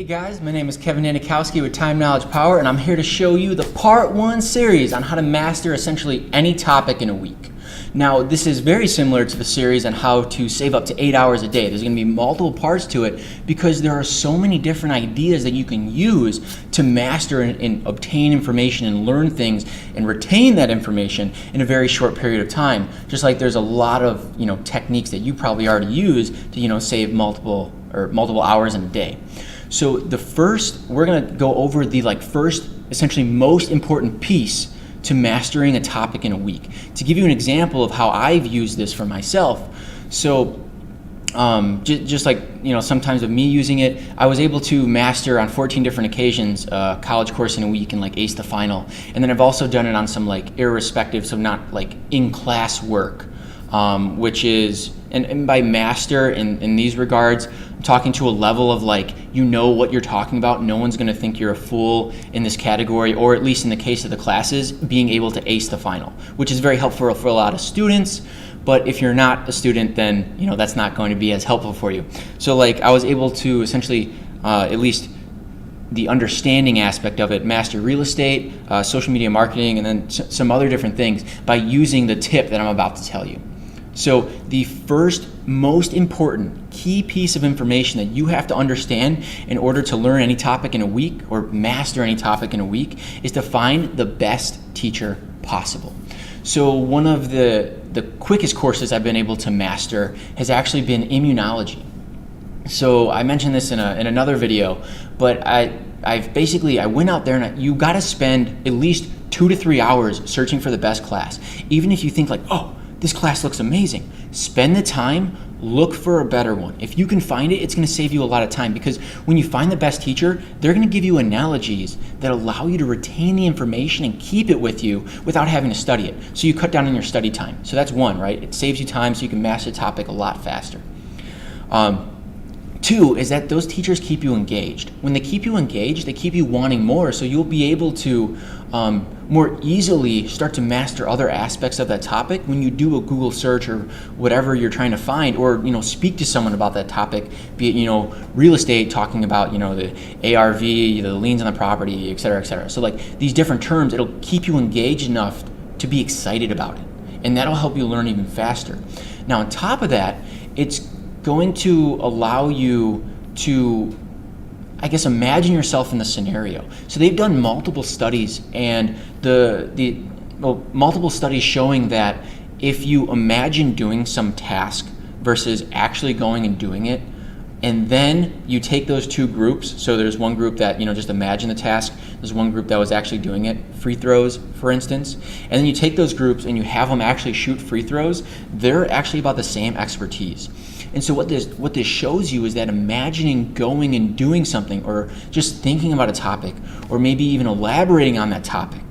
Hey guys, my name is Kevin Danikowski with Time, Knowledge, Power, and I'm here to show you the Part 1 series on how to master essentially any topic in a week. Now, this is very similar to the series on how to save up to 8 hours a day. There's going to be multiple parts to it because there are so many different ideas that you can use to master and obtain information and learn things and retain that information in a very short period of time. Just like there's a lot of techniques that you probably already use to save multiple hours in a day. So we're going to go over the first, essentially most important piece to mastering a topic in a week. To give you an example of how I've used this for myself, so just like sometimes with me using it, I was able to master on 14 different occasions a college course in a week and ace the final. And then I've also done it on some irrespective, so not in class work, which is, and by master in these regards, I'm talking to a level of what you're talking about. No one's going to think you're a fool in this category, or at least in the case of the classes, being able to ace the final, which is very helpful for a lot of students. But if you're not a student, then that's not going to be as helpful for you. So I was able to essentially, at least the understanding aspect of it, master real estate, social media marketing, and then some other different things by using the tip that I'm about to tell you. So the first most important key piece of information that you have to understand in order to learn any topic in a week or master any topic in a week is to find the best teacher possible. So one of the quickest courses I've been able to master has actually been immunology. So I mentioned this in another video, but I went out there and you got to spend at least 2 to 3 hours searching for the best class. Even if you think oh, this class looks amazing, spend the time, look for a better one. If you can find it, it's going to save you a lot of time, because when you find the best teacher, they're going to give you analogies that allow you to retain the information and keep it with you without having to study it. So you cut down on your study time. So that's one, right? It saves you time so you can master the topic a lot faster. Two is that those teachers keep you engaged. When they keep you engaged, they keep you wanting more, so you'll be able to more easily start to master other aspects of that topic when you do a Google search or whatever you're trying to find, or speak to someone about that topic, be it real estate, talking about the ARV, the liens on the property, et cetera, et cetera. So these different terms, it'll keep you engaged enough to be excited about it, and that'll help you learn even faster. Now on top of that, it's going to allow you to, imagine yourself in the scenario. So they've done multiple studies, and multiple studies showing that if you imagine doing some task versus actually going and doing it, and then you take those two groups, so there's one group that just imagine the task, there's one group that was actually doing it, free throws for instance, and then you take those groups and you have them actually shoot free throws, they're actually about the same expertise. And so what this shows you is that imagining going and doing something, or just thinking about a topic, or maybe even elaborating on that topic,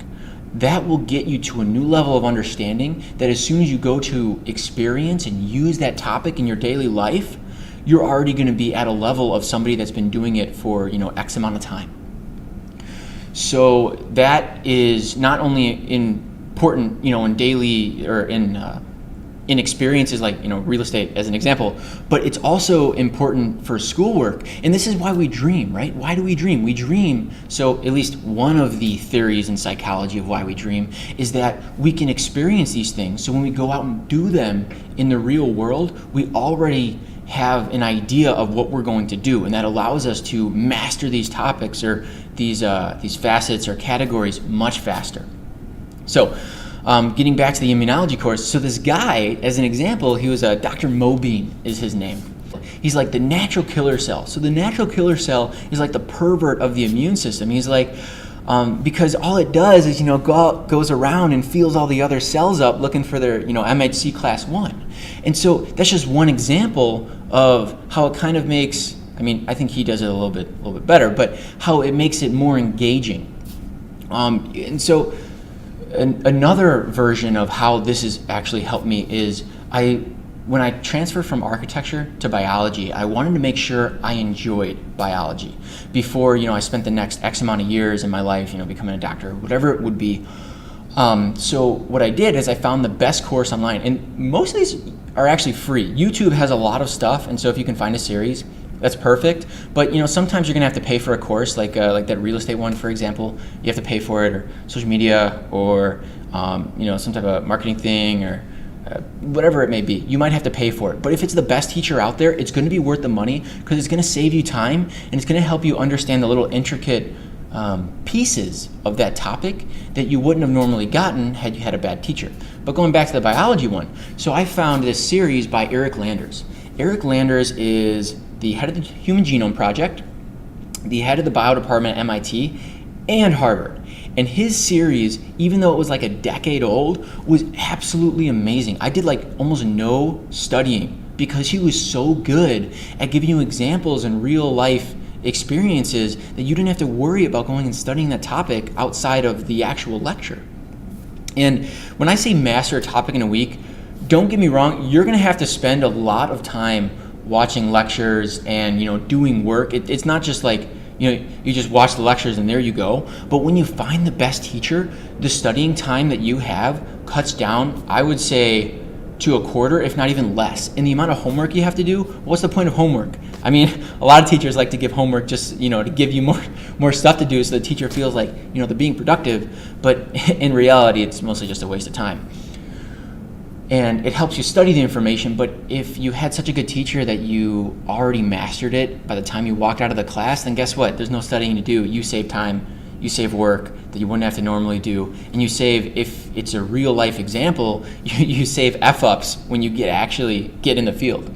that will get you to a new level of understanding that as soon as you go to experience and use that topic in your daily life, you're already going to be at a level of somebody that's been doing it for X amount of time. So that is not only important in daily or in experiences like real estate as an example, but it's also important for schoolwork. And this is why we dream, right? Why do we dream? We dream, so at least one of the theories in psychology of why we dream is that we can experience these things. So when we go out and do them in the real world, we already have an idea of what we're going to do, and that allows us to master these topics or these facets or categories much faster. So getting back to the immunology course, so this guy, as an example, he was Dr. Mobeen is his name. He's the natural killer cell. So the natural killer cell is the pervert of the immune system. He's because all it does is goes around and feels all the other cells up looking for their MHC class 1. And so that's just one example of how it kind of makes, I think he does it a little bit better, but how it makes it more engaging. And so another version of how this has actually helped me is when I transferred from architecture to biology, I wanted to make sure I enjoyed biology before I spent the next X amount of years in my life becoming a doctor, whatever it would be. So what I did is I found the best course online, and most of these are actually free. YouTube has a lot of stuff, and so if you can find a series, that's perfect. But sometimes you're gonna have to pay for a course, like that real estate one, for example. You have to pay for it, or social media, or some type of marketing thing, or whatever it may be. You might have to pay for it. But if it's the best teacher out there, it's going to be worth the money, because it's going to save you time, and it's going to help you understand the little intricate pieces of that topic that you wouldn't have normally gotten had you had a bad teacher. But going back to the biology one, so I found this series by Eric Landers. Eric Landers is the head of the Human Genome Project, the head of the bio department at MIT and Harvard. And his series, even though it was like a decade old, was absolutely amazing. I did like almost no studying because he was so good at giving you examples and real life experiences that you didn't have to worry about going and studying that topic outside of the actual lecture. And when I say master a topic in a week, don't get me wrong, you're going to have to spend a lot of time watching lectures and doing work. It's not just like you just watch the lectures and there you go. But when you find the best teacher, the studying time that you have cuts down, I would say, to a quarter, if not even less. And the amount of homework you have to do, what's the point of homework? I mean, a lot of teachers like to give homework just, to give you more stuff to do so the teacher feels like, they're being productive. But in reality, it's mostly just a waste of time. And it helps you study the information, but if you had such a good teacher that you already mastered it by the time you walked out of the class, then guess what? There's no studying to do. You save time, you save work that you wouldn't have to normally do, and you save, if it's a real life example, you save F-ups when you actually get in the field.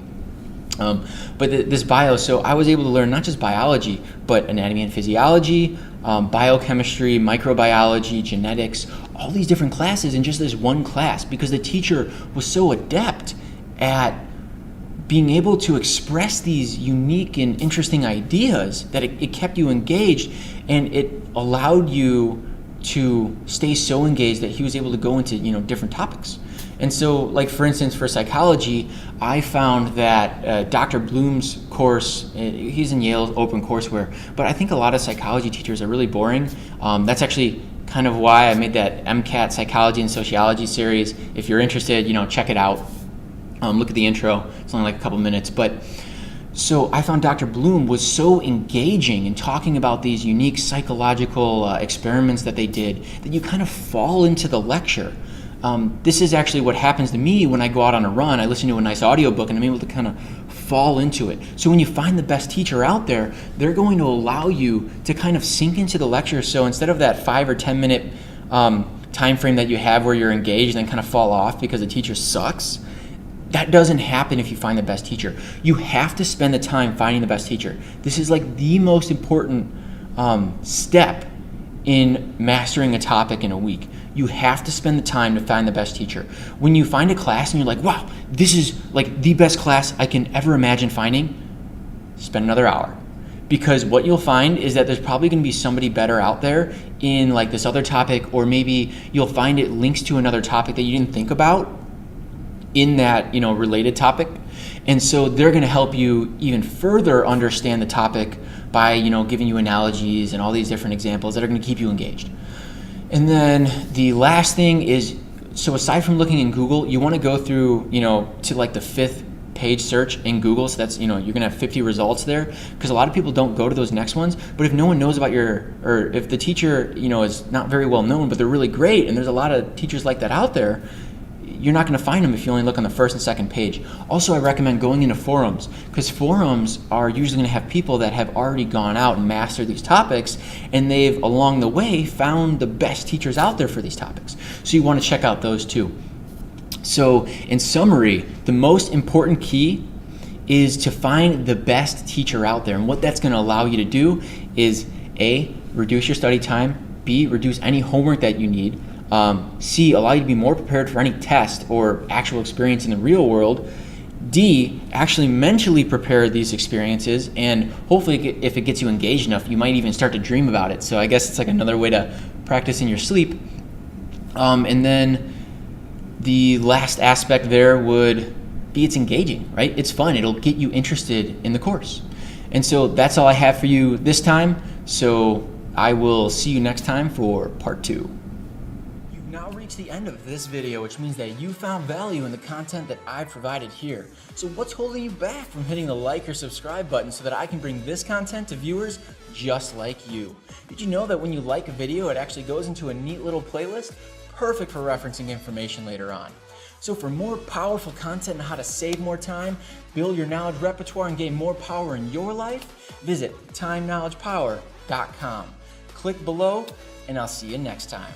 But this bio, so I was able to learn not just biology, but anatomy and physiology, biochemistry, microbiology, genetics, all these different classes in just this one class, because the teacher was so adept at being able to express these unique and interesting ideas that it kept you engaged, and it allowed you to stay so engaged that he was able to go into different topics. And so, like for instance, for psychology, I found that Dr. Bloom's course, he's in Yale's open courseware, but I think a lot of psychology teachers are really boring. That's actually kind of why I made that MCAT Psychology and Sociology series. If you're interested, check it out. Look at the intro. It's only like a couple minutes. But so I found Dr. Bloom was so engaging in talking about these unique psychological experiments that they did that you kind of fall into the lecture. This is actually what happens to me when I go out on a run. I listen to a nice audiobook and I'm able to kind of fall into it. So when you find the best teacher out there, they're going to allow you to kind of sink into the lecture. So instead of that 5 or 10 minute time frame that you have where you're engaged and then kind of fall off because the teacher sucks, that doesn't happen if you find the best teacher. You have to spend the time finding the best teacher. This is like the most important step in mastering a topic in a week. You have to spend the time to find the best teacher. When you find a class and you're like, wow, this is like the best class I can ever imagine finding, spend another hour. Because what you'll find is that there's probably going to be somebody better out there in like this other topic, or maybe you'll find it links to another topic that you didn't think about in that related topic. And so they're going to help you even further understand the topic by giving you analogies and all these different examples that are going to keep you engaged. And then the last thing is, so aside from looking in Google, you want to go through, to like the 5th page search in Google. So that's, you're going to have 50 results there, because a lot of people don't go to those next ones. But if no one knows about or if the teacher, is not very well known, but they're really great, and there's a lot of teachers like that out there, you're not going to find them if you only look on the 1st and 2nd page. Also, I recommend going into forums, because forums are usually going to have people that have already gone out and mastered these topics, and they've, along the way, found the best teachers out there for these topics. So you want to check out those too. So in summary, the most important key is to find the best teacher out there. And what that's going to allow you to do is A, reduce your study time, B, reduce any homework that you need, C, allow you to be more prepared for any test or actual experience in the real world, D, actually mentally prepare these experiences, and hopefully if it gets you engaged enough, you might even start to dream about it. So I guess it's like another way to practice in your sleep. And then the last aspect there would be it's engaging, right? It's fun. It'll get you interested in the course. And so that's all I have for you this time. So I will see you next time for part 2. now reached the end of this video, which means that you found value in the content that I provided here. So what's holding you back from hitting the like or subscribe button so that I can bring this content to viewers just like you? Did you know that when you like a video, it actually goes into a neat little playlist? Perfect for referencing information later on. So for more powerful content on how to save more time, build your knowledge repertoire, and gain more power in your life, visit timeknowledgepower.com. Click below, and I'll see you next time.